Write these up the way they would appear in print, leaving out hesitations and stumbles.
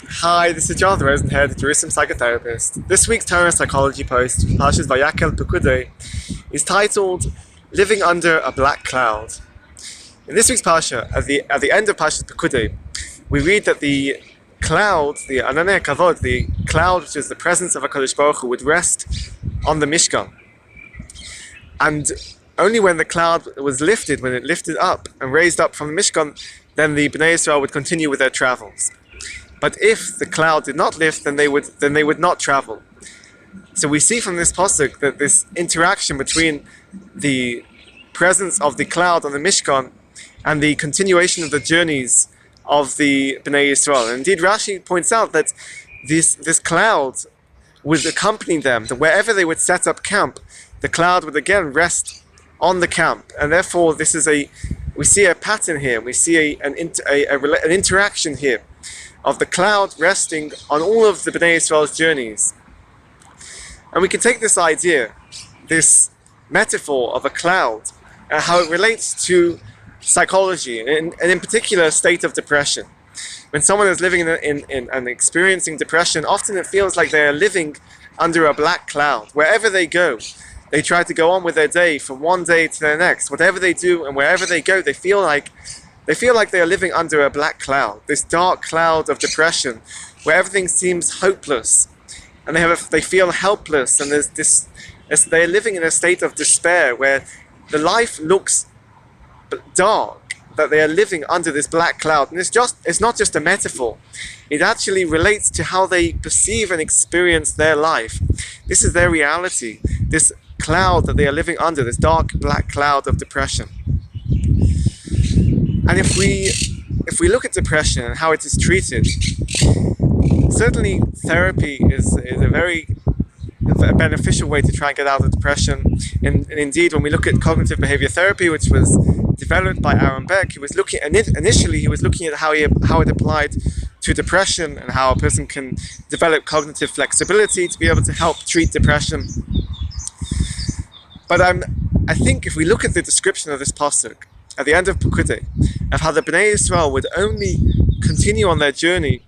Hi, this is Jonathan Rosenhead, Jerusalem psychotherapist. This week's Torah and Psychology post, Parshas Vayakhel-Pekudei, is titled "Living Under a Black Cloud." In this week's Parsha, at the end of Parshas Pekudei, we read that the cloud, the Ananei Kavod, the cloud which is the presence of HaKadosh Baruch Hu, would rest on the Mishkan. And only when the cloud was lifted, when it lifted up and raised up from the Mishkan, then the Bnei Yisrael would continue with their travels. But if the cloud did not lift, then they would not travel. So we see from this pasuk that this interaction between the presence of the cloud on the Mishkan and the continuation of the journeys of the Bnei Yisrael. And indeed, Rashi points out that this cloud would accompany them, that wherever they would set up camp, the cloud would again rest on the camp. And therefore, we see a pattern here. We see an interaction here of the cloud resting on all of the Bnei Yisrael's journeys. And we can take this idea, this metaphor of a cloud, and how it relates to psychology, and in particular a state of depression. When someone is living in and experiencing depression, often it feels like they are living under a black cloud. Wherever they go, they try to go on with their day from one day to the next. Whatever they do and wherever they go, they feel like they are living under a black cloud, this dark cloud of depression, where everything seems hopeless, and they feel helpless, and they're living in a state of despair, where the life looks dark, that they are living under this black cloud. And it's not just a metaphor, it actually relates to how they perceive and experience their life. This is their reality, this cloud that they are living under, this dark black cloud of depression. And if we look at depression and how it is treated, certainly therapy is a very beneficial way to try and get out of depression. And indeed, when we look at cognitive behavior therapy, which was developed by Aaron Beck, initially he was looking at how it applied to depression and how a person can develop cognitive flexibility to be able to help treat depression. But I think if we look at the description of this pasuk at the end of Pekudei, of how the Bnei Yisrael would only continue on their journey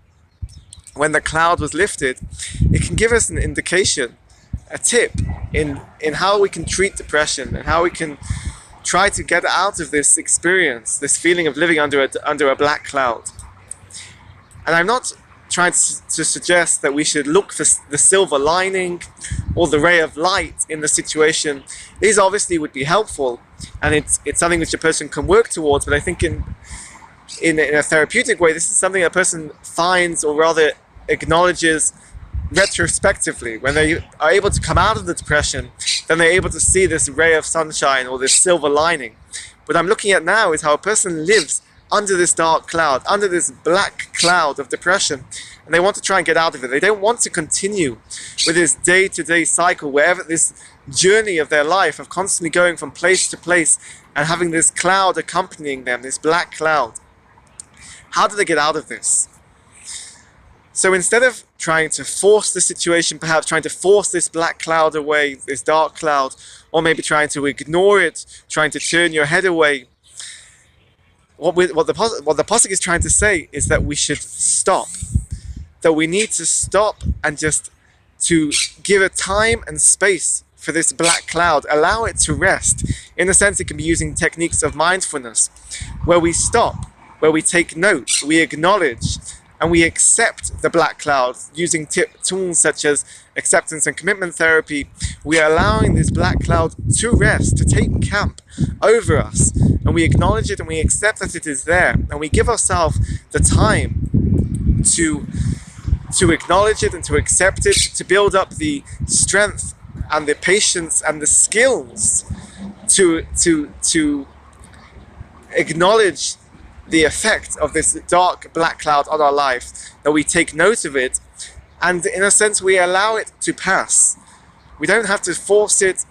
when the cloud was lifted, it can give us an indication, a tip in how we can treat depression and how we can try to get out of this experience, this feeling of living under a black cloud. And I'm not trying to suggest that we should look for the silver lining or the ray of light in the situation. These obviously would be helpful, and it's something which a person can work towards, but I think in a therapeutic way, this is something a person finds, or rather acknowledges retrospectively. When they are able to come out of the depression, then they're able to see this ray of sunshine or this silver lining. What I'm looking at now is how a person lives under this dark cloud, under this black cloud of depression, and they want to try and get out of it. They don't want to continue with this day-to-day cycle, wherever this journey of their life of constantly going from place to place and having this cloud accompanying them, this black cloud. How do they get out of this? So instead of trying to force the situation, perhaps trying to force this black cloud away, this dark cloud, or maybe trying to ignore it, trying to turn your head away, what the pasuk is trying to say is that we should stop. That we need to stop and just to give it time and space for this black cloud, allow it to rest. In a sense, it can be using techniques of mindfulness, where we stop, where we take note, we acknowledge, and we accept the black cloud using tools such as acceptance and commitment therapy. We are allowing this black cloud to rest, to take camp over us, and we acknowledge it and we accept that it is there, and we give ourselves the time to acknowledge it and to accept it, to build up the strength and the patience and the skills to acknowledge the effect of this dark black cloud on our life, that we take note of it, and in a sense we allow it to pass. We don't have to force it,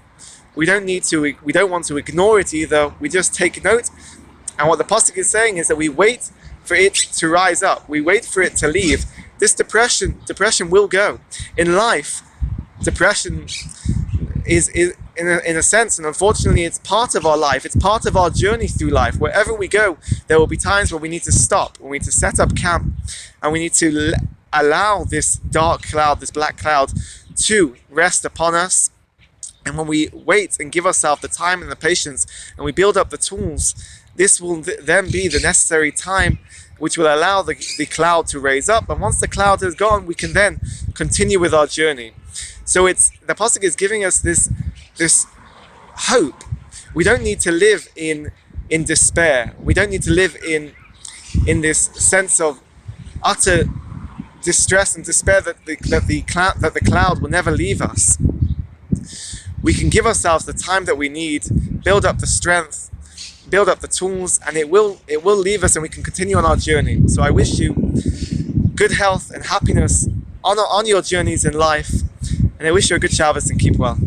we don't want to ignore it either, we just take note. And what the pasuk is saying is that we wait for it to rise up, we wait for it to leave. This depression will go. In life, depression is in a sense, and unfortunately it's part of our life, it's part of our journey through life. Wherever we go, there will be times where we need to stop, we need to set up camp, and we need to allow this dark cloud, this black cloud, to rest upon us. And when we wait and give ourselves the time and the patience, and we build up the tools, this will then be the necessary time which will allow the cloud to raise up. And once the cloud is gone, we can then continue with our journey. So the pasuk is giving us this hope. We don't need to live in despair. We don't need to live in this sense of utter distress and despair that the cloud will never leave us. We can give ourselves the time that we need, build up the strength, build up the tools, and it will leave us, and we can continue on our journey. So I wish you good health and happiness on your journeys in life, and I wish you a good Shabbos and keep well.